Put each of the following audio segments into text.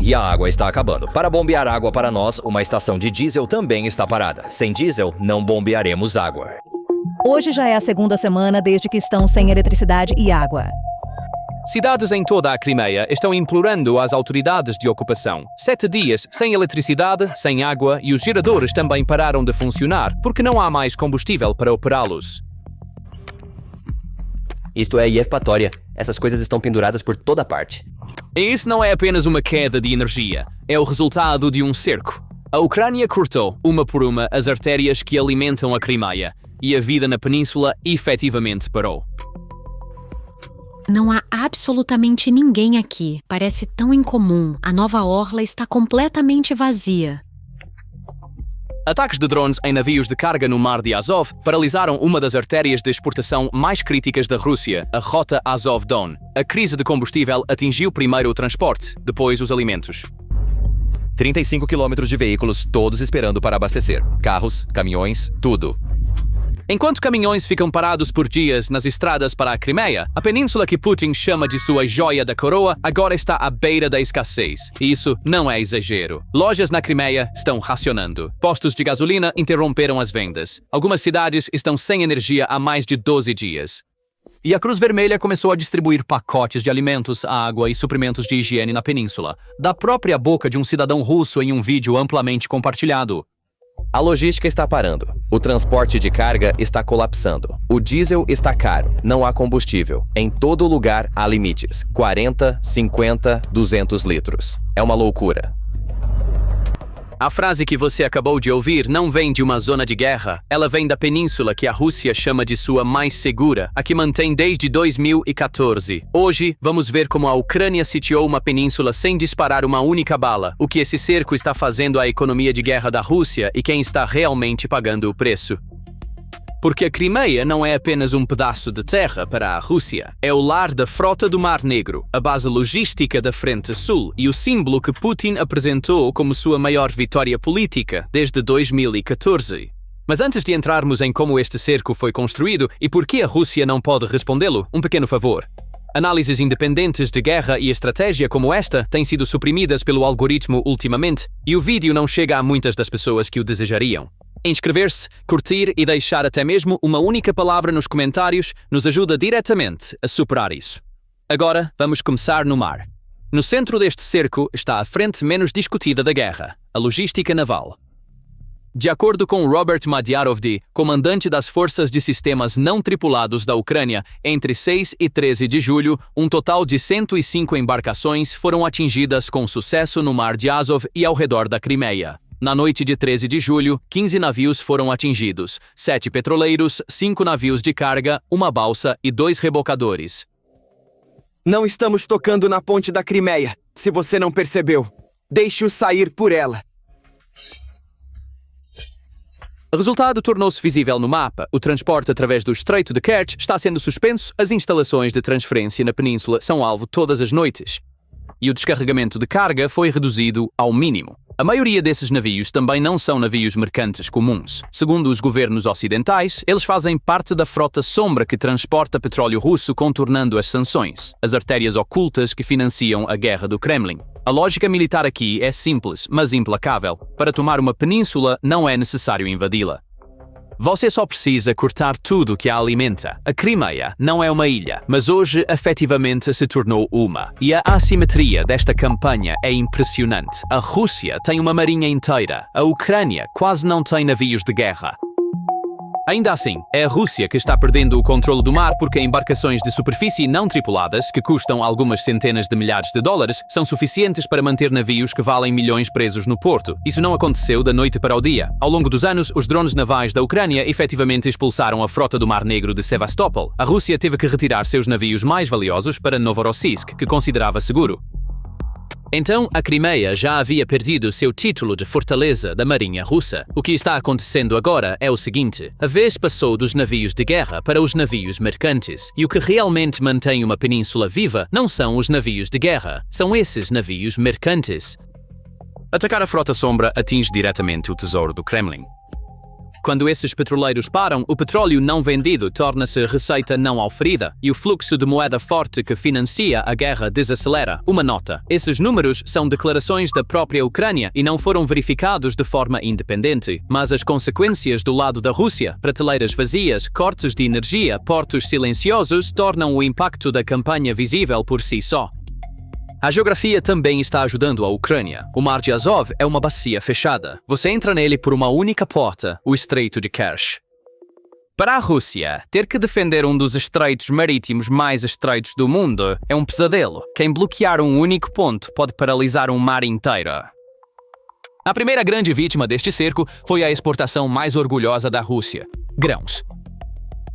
e a água está acabando. Para bombear água para nós, uma estação de diesel também está parada. Sem diesel, não bombearemos água. Hoje já é a segunda semana desde que estão sem eletricidade e água. Cidades em toda a Crimeia estão implorando às autoridades de ocupação. 7 dias sem eletricidade, sem água e os geradores também pararam de funcionar porque não há mais combustível para operá-los. Isto é Yevpatoria. Essas coisas estão penduradas por toda parte. E isso não é apenas uma queda de energia, é o resultado de um cerco. A Ucrânia cortou, uma por uma, as artérias que alimentam a Crimeia e a vida na península efetivamente parou. Não há absolutamente ninguém aqui. Parece tão incomum. A nova orla está completamente vazia. Ataques de drones em navios de carga no mar de Azov paralisaram uma das artérias de exportação mais críticas da Rússia, a rota Azov-Don. A crise de combustível atingiu primeiro o transporte, depois os alimentos. 35 quilômetros de veículos, todos esperando para abastecer. Carros, caminhões, tudo. Enquanto caminhões ficam parados por dias nas estradas para a Crimeia, a península que Putin chama de sua joia da coroa agora está à beira da escassez. E isso não é exagero. Lojas na Crimeia estão racionando. Postos de gasolina interromperam as vendas. Algumas cidades estão sem energia há mais de 12 dias. E a Cruz Vermelha começou a distribuir pacotes de alimentos, água e suprimentos de higiene na península, da própria boca de um cidadão russo em um vídeo amplamente compartilhado. A logística está parando. O transporte de carga está colapsando. O diesel está caro. Não há combustível. Em todo lugar há limites. 40, 50, 200 litros. É uma loucura. A frase que você acabou de ouvir não vem de uma zona de guerra. Ela vem da península que a Rússia chama de sua mais segura, a que mantém desde 2014. Hoje, vamos ver como a Ucrânia sitiou uma península sem disparar uma única bala, o que esse cerco está fazendo à economia de guerra da Rússia e quem está realmente pagando o preço. Porque a Crimeia não é apenas um pedaço de terra para a Rússia. É o lar da frota do Mar Negro, a base logística da Frente Sul e o símbolo que Putin apresentou como sua maior vitória política desde 2014. Mas antes de entrarmos em como este cerco foi construído e por que a Rússia não pode respondê-lo, um pequeno favor. Análises independentes de guerra e estratégia como esta têm sido suprimidas pelo algoritmo ultimamente e o vídeo não chega a muitas das pessoas que o desejariam. Inscrever-se, curtir e deixar até mesmo uma única palavra nos comentários nos ajuda diretamente a superar isso. Agora, vamos começar no mar. No centro deste cerco está a frente menos discutida da guerra, a logística naval. De acordo com Robert Madyarovdy, comandante das Forças de Sistemas Não Tripulados da Ucrânia, entre 6 e 13 de julho, um total de 105 embarcações foram atingidas com sucesso no mar de Azov e ao redor da Crimeia. Na noite de 13 de julho, 15 navios foram atingidos, 7 petroleiros, 5 navios de carga, uma balsa e 2 rebocadores. Não estamos tocando na ponte da Crimeia, se você não percebeu. Deixe-o sair por ela. O resultado tornou-se visível no mapa. O transporte através do Estreito de Kerch está sendo suspenso, as instalações de transferência na península são alvo todas as noites. E o descarregamento de carga foi reduzido ao mínimo. A maioria desses navios também não são navios mercantes comuns. Segundo os governos ocidentais, eles fazem parte da frota sombra que transporta petróleo russo contornando as sanções, as artérias ocultas que financiam a guerra do Kremlin. A lógica militar aqui é simples, mas implacável. Para tomar uma península, não é necessário invadi-la. Você só precisa cortar tudo que a alimenta. A Crimeia não é uma ilha, mas hoje efetivamente se tornou uma. E a assimetria desta campanha é impressionante. A Rússia tem uma marinha inteira. A Ucrânia quase não tem navios de guerra. Ainda assim, é a Rússia que está perdendo o controle do mar porque embarcações de superfície não tripuladas, que custam algumas centenas de milhares de dólares, são suficientes para manter navios que valem milhões presos no porto. Isso não aconteceu da noite para o dia. Ao longo dos anos, os drones navais da Ucrânia efetivamente expulsaram a frota do Mar Negro de Sevastopol. A Rússia teve que retirar seus navios mais valiosos para Novorossiysk, que considerava seguro. Então, a Crimeia já havia perdido seu título de fortaleza da marinha russa. O que está acontecendo agora é o seguinte: a vez passou dos navios de guerra para os navios mercantes. E o que realmente mantém uma península viva não são os navios de guerra, são esses navios mercantes. Atacar a frota sombra atinge diretamente o tesouro do Kremlin. Quando esses petroleiros param, o petróleo não vendido torna-se receita não auferida e o fluxo de moeda forte que financia a guerra desacelera. Uma nota: esses números são declarações da própria Ucrânia e não foram verificados de forma independente, mas as consequências do lado da Rússia, prateleiras vazias, cortes de energia, portos silenciosos, tornam o impacto da campanha visível por si só. A geografia também está ajudando a Ucrânia. O Mar de Azov é uma bacia fechada. Você entra nele por uma única porta, o Estreito de Kerch. Para a Rússia, ter que defender um dos estreitos marítimos mais estreitos do mundo é um pesadelo. Quem bloquear um único ponto pode paralisar um mar inteiro. A primeira grande vítima deste cerco foi a exportação mais orgulhosa da Rússia: grãos.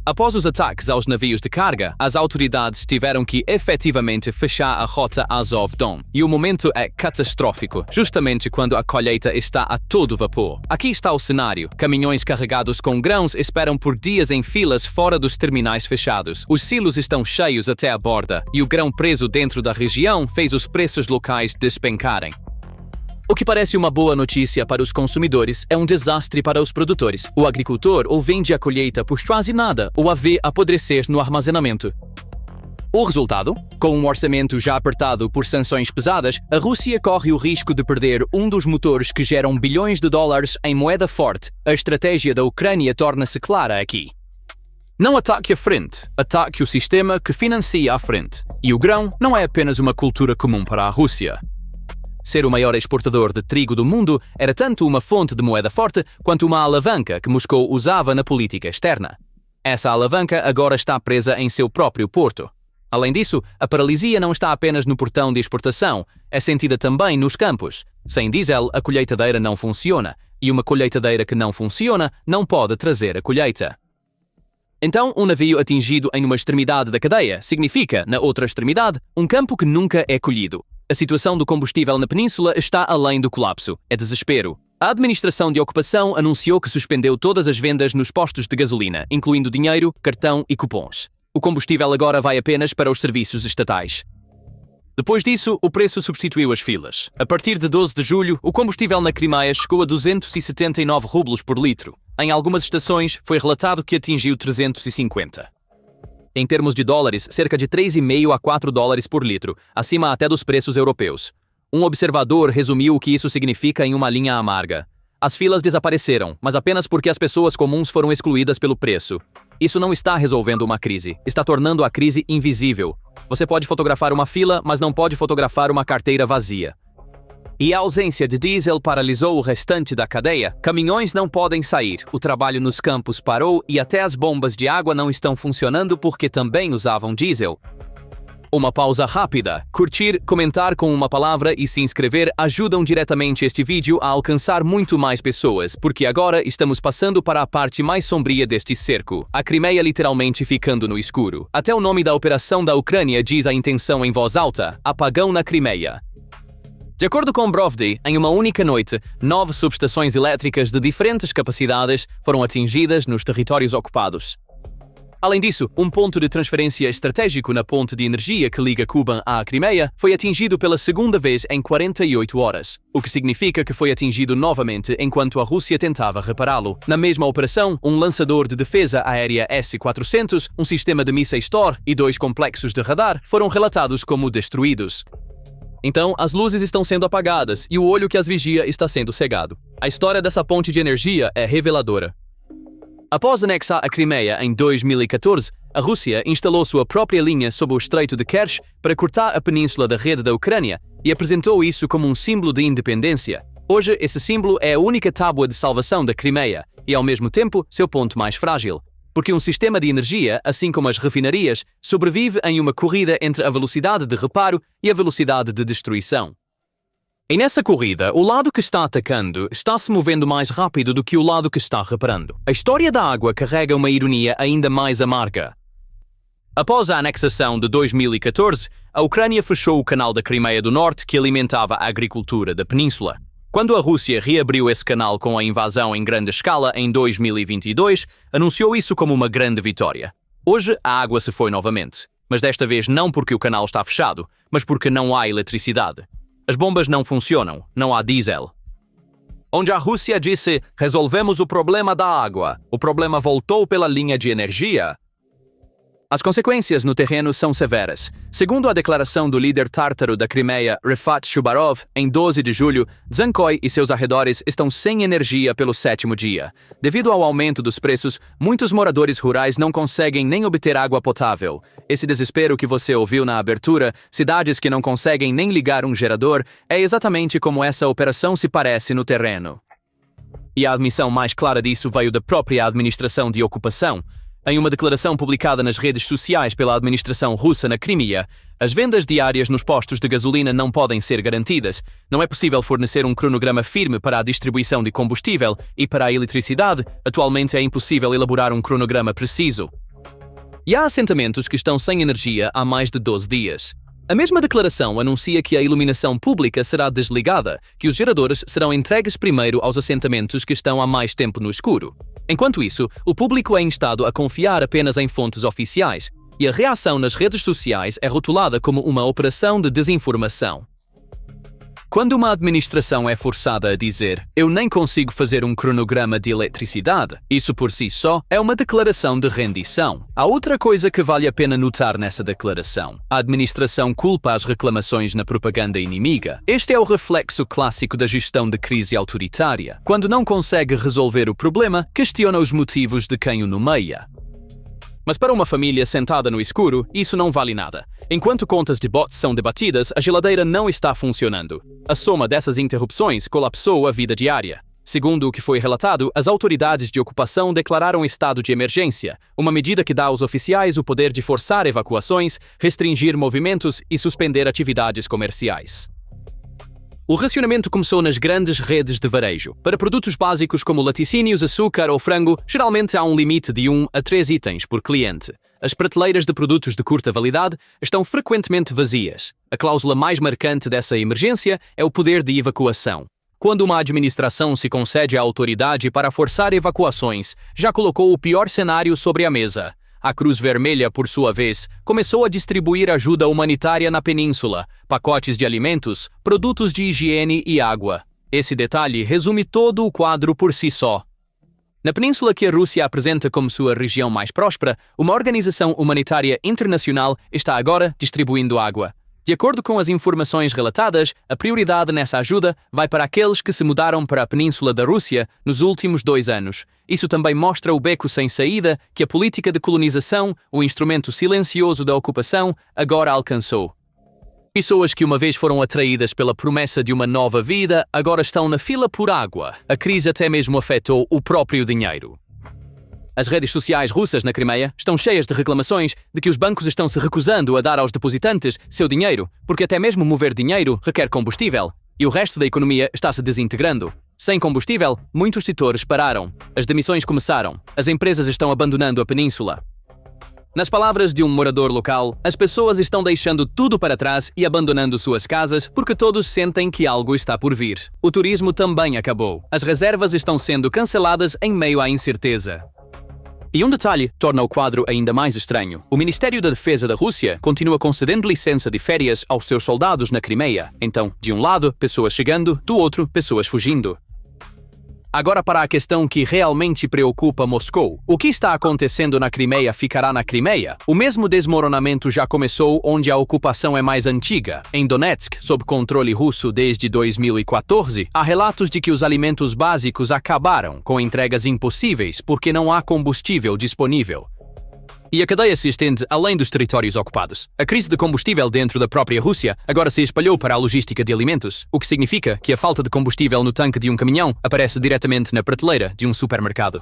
Após os ataques aos navios de carga, as autoridades tiveram que efetivamente fechar a rota Azov-Don. E o momento é catastrófico, justamente quando a colheita está a todo vapor. Aqui está o cenário. Caminhões carregados com grãos esperam por dias em filas fora dos terminais fechados. Os silos estão cheios até a borda, e o grão preso dentro da região fez os preços locais despencarem. O que parece uma boa notícia para os consumidores é um desastre para os produtores. O agricultor ou vende a colheita por quase nada ou a vê apodrecer no armazenamento. O resultado? Com um orçamento já apertado por sanções pesadas, a Rússia corre o risco de perder um dos motores que geram bilhões de dólares em moeda forte. A estratégia da Ucrânia torna-se clara aqui. Não ataque a frente, ataque o sistema que financia a frente. E o grão não é apenas uma cultura comum para a Rússia. Ser o maior exportador de trigo do mundo era tanto uma fonte de moeda forte quanto uma alavanca que Moscou usava na política externa. Essa alavanca agora está presa em seu próprio porto. Além disso, a paralisia não está apenas no portão de exportação, é sentida também nos campos. Sem diesel, a colheitadeira não funciona, e uma colheitadeira que não funciona não pode trazer a colheita. Então, um navio atingido em uma extremidade da cadeia significa, na outra extremidade, um campo que nunca é colhido. A situação do combustível na península está além do colapso. É desespero. A administração de ocupação anunciou que suspendeu todas as vendas nos postos de gasolina, incluindo dinheiro, cartão e cupons. O combustível agora vai apenas para os serviços estatais. Depois disso, o preço substituiu as filas. A partir de 12 de julho, o combustível na Crimeia chegou a 279 rublos por litro. Em algumas estações, foi relatado que atingiu 350. Em termos de dólares, cerca de 3,5 a 4 dólares por litro, acima até dos preços europeus. Um observador resumiu o que isso significa em uma linha amarga. As filas desapareceram, mas apenas porque as pessoas comuns foram excluídas pelo preço. Isso não está resolvendo uma crise, está tornando a crise invisível. Você pode fotografar uma fila, mas não pode fotografar uma carteira vazia. E a ausência de diesel paralisou o restante da cadeia. Caminhões não podem sair, o trabalho nos campos parou e até as bombas de água não estão funcionando porque também usavam diesel. Uma pausa rápida. Curtir, comentar com uma palavra e se inscrever ajudam diretamente este vídeo a alcançar muito mais pessoas, porque agora estamos passando para a parte mais sombria deste cerco. A Crimeia literalmente ficando no escuro. Até o nome da operação da Ucrânia diz a intenção em voz alta: apagão na Crimeia. De acordo com Brovdi, em uma única noite, 9 subestações elétricas de diferentes capacidades foram atingidas nos territórios ocupados. Além disso, um ponto de transferência estratégico na ponte de energia que liga Kuban à Crimeia foi atingido pela segunda vez em 48 horas, o que significa que foi atingido novamente enquanto a Rússia tentava repará-lo. Na mesma operação, um lançador de defesa aérea S-400, um sistema de mísseis Thor e 2 complexos de radar foram relatados como destruídos. Então, as luzes estão sendo apagadas e o olho que as vigia está sendo cegado. A história dessa ponte de energia é reveladora. Após anexar a Crimeia em 2014, a Rússia instalou sua própria linha sob o Estreito de Kerch para cortar a península da rede da Ucrânia e apresentou isso como um símbolo de independência. Hoje, esse símbolo é a única tábua de salvação da Crimeia e, ao mesmo tempo, seu ponto mais frágil. Porque um sistema de energia, assim como as refinarias, sobrevive em uma corrida entre a velocidade de reparo e a velocidade de destruição. E nessa corrida, o lado que está atacando está se movendo mais rápido do que o lado que está reparando. A história da água carrega uma ironia ainda mais amarga. Após a anexação de 2014, a Ucrânia fechou o canal da Crimeia do Norte que alimentava a agricultura da península. Quando a Rússia reabriu esse canal com a invasão em grande escala em 2022, anunciou isso como uma grande vitória. Hoje, a água se foi novamente, mas desta vez não porque o canal está fechado, mas porque não há eletricidade. As bombas não funcionam, não há diesel. onde a Rússia disse: resolvemos o problema da água. O problema voltou pela linha de energia. As consequências no terreno são severas. Segundo a declaração do líder tártaro da Crimeia, Refat Shubarov, em 12 de julho, Dzhankoi e seus arredores estão sem energia pelo 7º dia. Devido ao aumento dos preços, muitos moradores rurais não conseguem nem obter água potável. Esse desespero que você ouviu na abertura, cidades que não conseguem nem ligar um gerador, é exatamente como essa operação se parece no terreno. E a admissão mais clara disso veio da própria administração de ocupação. Em uma declaração publicada nas redes sociais pela administração russa na Crimeia, as vendas diárias nos postos de gasolina não podem ser garantidas, não é possível fornecer um cronograma firme para a distribuição de combustível e para a eletricidade, atualmente é impossível elaborar um cronograma preciso. E há assentamentos que estão sem energia há mais de 12 dias. A mesma declaração anuncia que a iluminação pública será desligada, que os geradores serão entregues primeiro aos assentamentos que estão há mais tempo no escuro. Enquanto isso, o público é instado a confiar apenas em fontes oficiais, e a reação nas redes sociais é rotulada como uma operação de desinformação. Quando uma administração é forçada a dizer "eu nem consigo fazer um cronograma de eletricidade", isso por si só é uma declaração de rendição. Há outra coisa que vale a pena notar nessa declaração. A administração culpa as reclamações na propaganda inimiga. Este é o reflexo clássico da gestão de crise autoritária. Quando não consegue resolver o problema, questiona os motivos de quem o nomeia. Mas para uma família sentada no escuro, isso não vale nada. Enquanto contas de bots são debatidas, a geladeira não está funcionando. A soma dessas interrupções colapsou a vida diária. Segundo o que foi relatado, as autoridades de ocupação declararam estado de emergência, uma medida que dá aos oficiais o poder de forçar evacuações, restringir movimentos e suspender atividades comerciais. O racionamento começou nas grandes redes de varejo. Para produtos básicos como laticínios, açúcar ou frango, geralmente há um limite de 1 a 3 itens por cliente. As prateleiras de produtos de curta validade estão frequentemente vazias. A cláusula mais marcante dessa emergência é o poder de evacuação. Quando uma administração se concede à autoridade para forçar evacuações, já colocou o pior cenário sobre a mesa. A Cruz Vermelha, por sua vez, começou a distribuir ajuda humanitária na península, pacotes de alimentos, produtos de higiene e água. Esse detalhe resume todo o quadro por si só. Na península que a Rússia apresenta como sua região mais próspera, uma organização humanitária internacional está agora distribuindo água. De acordo com as informações relatadas, a prioridade nessa ajuda vai para aqueles que se mudaram para a península da Rússia nos últimos 2 anos. Isso também mostra o beco sem saída que a política de colonização, o instrumento silencioso da ocupação, agora alcançou. Pessoas que uma vez foram atraídas pela promessa de uma nova vida, agora estão na fila por água. A crise até mesmo afetou o próprio dinheiro. As redes sociais russas na Crimeia estão cheias de reclamações de que os bancos estão se recusando a dar aos depositantes seu dinheiro, porque até mesmo mover dinheiro requer combustível, e o resto da economia está se desintegrando. Sem combustível, muitos setores pararam. As demissões começaram. As empresas estão abandonando a península. Nas palavras de um morador local, as pessoas estão deixando tudo para trás e abandonando suas casas porque todos sentem que algo está por vir. O turismo também acabou. As reservas estão sendo canceladas em meio à incerteza. E um detalhe torna o quadro ainda mais estranho. O Ministério da Defesa da Rússia continua concedendo licença de férias aos seus soldados na Crimeia. Então, de um lado, pessoas chegando, do outro, pessoas fugindo. Agora para a questão que realmente preocupa Moscou. O que está acontecendo na Crimeia ficará na Crimeia? O mesmo desmoronamento já começou onde a ocupação é mais antiga. Em Donetsk, sob controle russo desde 2014, há relatos de que os alimentos básicos acabaram, com entregas impossíveis porque não há combustível disponível. E a cadeia se estende além dos territórios ocupados. A crise de combustível dentro da própria Rússia agora se espalhou para a logística de alimentos, o que significa que a falta de combustível no tanque de um caminhão aparece diretamente na prateleira de um supermercado.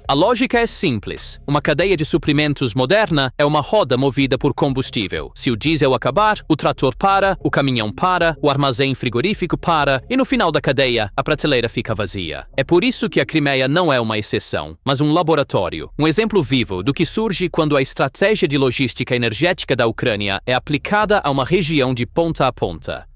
A lógica é simples. Uma cadeia de suprimentos moderna é uma roda movida por combustível. Se o diesel acabar, o trator para, o caminhão para, o armazém frigorífico para, e no final da cadeia, a prateleira fica vazia. É por isso que a Crimeia não é uma exceção, mas um laboratório, um exemplo vivo do que surge quando a estratégia de logística energética da Ucrânia é aplicada a uma região de ponta a ponta.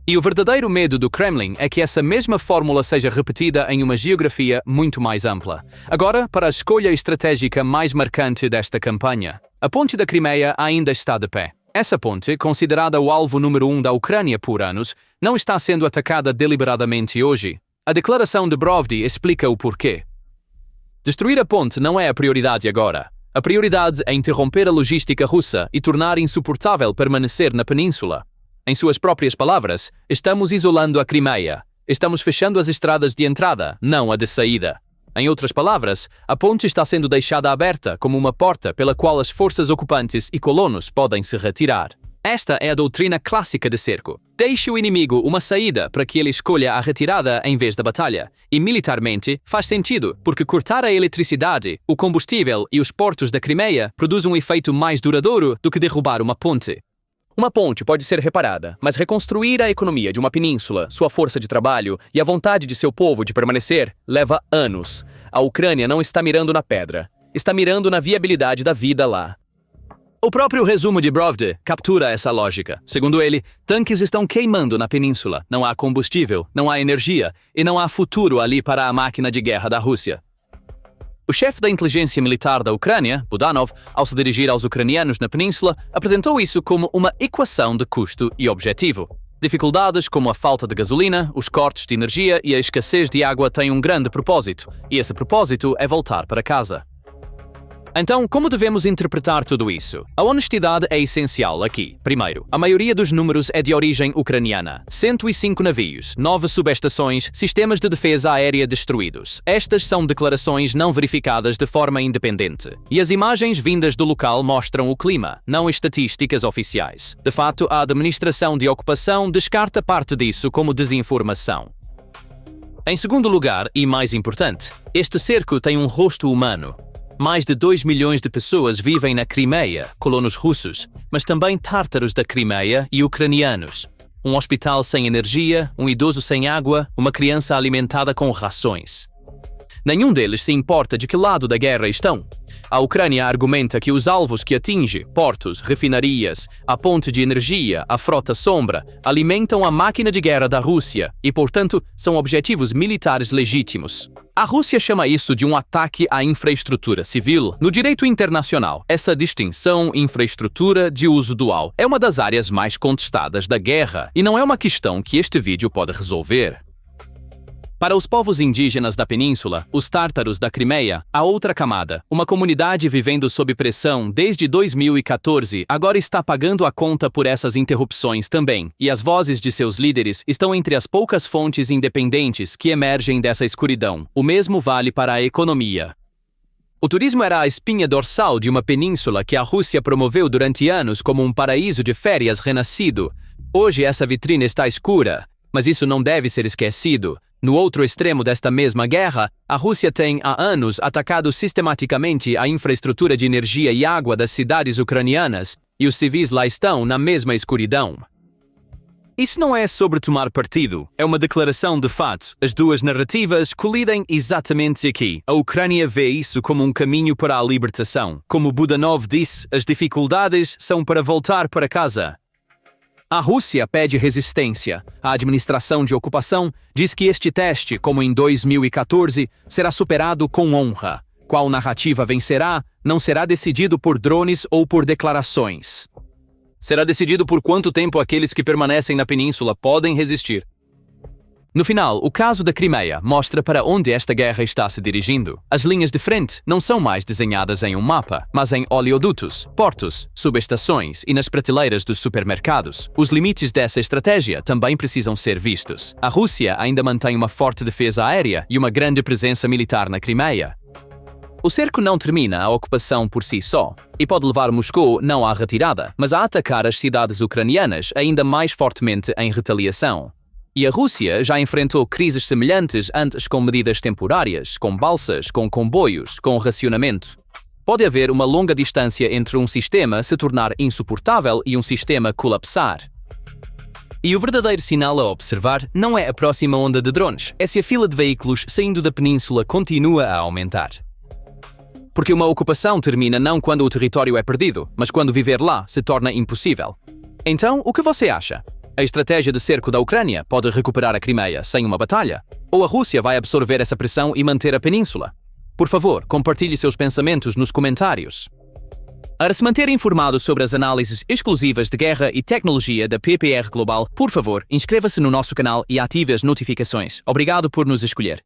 E o verdadeiro medo do Kremlin é que essa mesma fórmula seja repetida em uma geografia muito mais ampla. Agora, para a escolha estratégica mais marcante desta campanha. A ponte da Crimeia ainda está de pé. Essa ponte, considerada o alvo número 1 da Ucrânia por anos, não está sendo atacada deliberadamente hoje. A declaração de Brovdi explica o porquê. Destruir a ponte não é a prioridade agora. A prioridade é interromper a logística russa e tornar insuportável permanecer na península. Em suas próprias palavras, estamos isolando a Crimeia. Estamos fechando as estradas de entrada, não a de saída. Em outras palavras, a ponte está sendo deixada aberta como uma porta pela qual as forças ocupantes e colonos podem se retirar. Esta é a doutrina clássica de cerco. Deixe o inimigo uma saída para que ele escolha a retirada em vez da batalha. E militarmente faz sentido, porque cortar a eletricidade, o combustível e os portos da Crimeia produz um efeito mais duradouro do que derrubar uma ponte. Uma ponte pode ser reparada, mas reconstruir a economia de uma península, sua força de trabalho e a vontade de seu povo de permanecer leva anos. A Ucrânia não está mirando na pedra, está mirando na viabilidade da vida lá. O próprio resumo de Brovdi captura essa lógica. Segundo ele, tanques estão queimando na península, não há combustível, não há energia e não há futuro ali para a máquina de guerra da Rússia. O chefe da inteligência militar da Ucrânia, Budanov, ao se dirigir aos ucranianos na península, apresentou isso como uma equação de custo e objetivo. Dificuldades como a falta de gasolina, os cortes de energia e a escassez de água têm um grande propósito, e esse propósito é voltar para casa. Então, como devemos interpretar tudo isso? A honestidade é essencial aqui. Primeiro, a maioria dos números é de origem ucraniana. 105 navios, 9 subestações, sistemas de defesa aérea destruídos. Estas são declarações não verificadas de forma independente. E as imagens vindas do local mostram o clima, não estatísticas oficiais. De fato, a administração de ocupação descarta parte disso como desinformação. Em segundo lugar, e mais importante, este cerco tem um rosto humano. Mais de 2 milhões de pessoas vivem na Crimeia, colonos russos, mas também tártaros da Crimeia e ucranianos. Um hospital sem energia, um idoso sem água, uma criança alimentada com rações. Nenhum deles se importa de que lado da guerra estão. A Ucrânia argumenta que os alvos que atinge, portos, refinarias, a ponte de energia, a frota sombra, alimentam a máquina de guerra da Rússia e, portanto, são objetivos militares legítimos. A Rússia chama isso de um ataque à infraestrutura civil. No direito internacional, essa distinção infraestrutura de uso dual é uma das áreas mais contestadas da guerra e não é uma questão que este vídeo pode resolver. Para os povos indígenas da península, os tártaros da Crimeia, há outra camada. Uma comunidade vivendo sob pressão desde 2014 agora está pagando a conta por essas interrupções também, e as vozes de seus líderes estão entre as poucas fontes independentes que emergem dessa escuridão. O mesmo vale para a economia. O turismo era a espinha dorsal de uma península que a Rússia promoveu durante anos como um paraíso de férias renascido. Hoje essa vitrine está escura, mas isso não deve ser esquecido. No outro extremo desta mesma guerra, a Rússia tem há anos atacado sistematicamente a infraestrutura de energia e água das cidades ucranianas, e os civis lá estão na mesma escuridão. Isso não é sobre tomar partido, é uma declaração de fato. As duas narrativas colidem exatamente aqui. A Ucrânia vê isso como um caminho para a libertação. Como Budanov disse, as dificuldades são para voltar para casa. A Rússia pede resistência. A administração de ocupação diz que este teste, como em 2014, será superado com honra. Qual narrativa vencerá, não será decidido por drones ou por declarações. Será decidido por quanto tempo aqueles que permanecem na península podem resistir. No final, o caso da Crimeia mostra para onde esta guerra está se dirigindo. As linhas de frente não são mais desenhadas em um mapa, mas em oleodutos, portos, subestações e nas prateleiras dos supermercados. Os limites dessa estratégia também precisam ser vistos. A Rússia ainda mantém uma forte defesa aérea e uma grande presença militar na Crimeia. O cerco não termina a ocupação por si só, e pode levar Moscou não à retirada, mas a atacar as cidades ucranianas ainda mais fortemente em retaliação. E a Rússia já enfrentou crises semelhantes antes com medidas temporárias, com balsas, com comboios, com racionamento. Pode haver uma longa distância entre um sistema se tornar insuportável e um sistema colapsar. E o verdadeiro sinal a observar não é a próxima onda de drones, é se a fila de veículos saindo da península continua a aumentar. Porque uma ocupação termina não quando o território é perdido, mas quando viver lá se torna impossível. Então, o que você acha? A estratégia de cerco da Ucrânia pode recuperar a Crimeia sem uma batalha? Ou a Rússia vai absorver essa pressão e manter a península? Por favor, compartilhe seus pensamentos nos comentários. Para se manter informado sobre as análises exclusivas de guerra e tecnologia da PPR Global, por favor, inscreva-se no nosso canal e ative as notificações. Obrigado por nos escolher.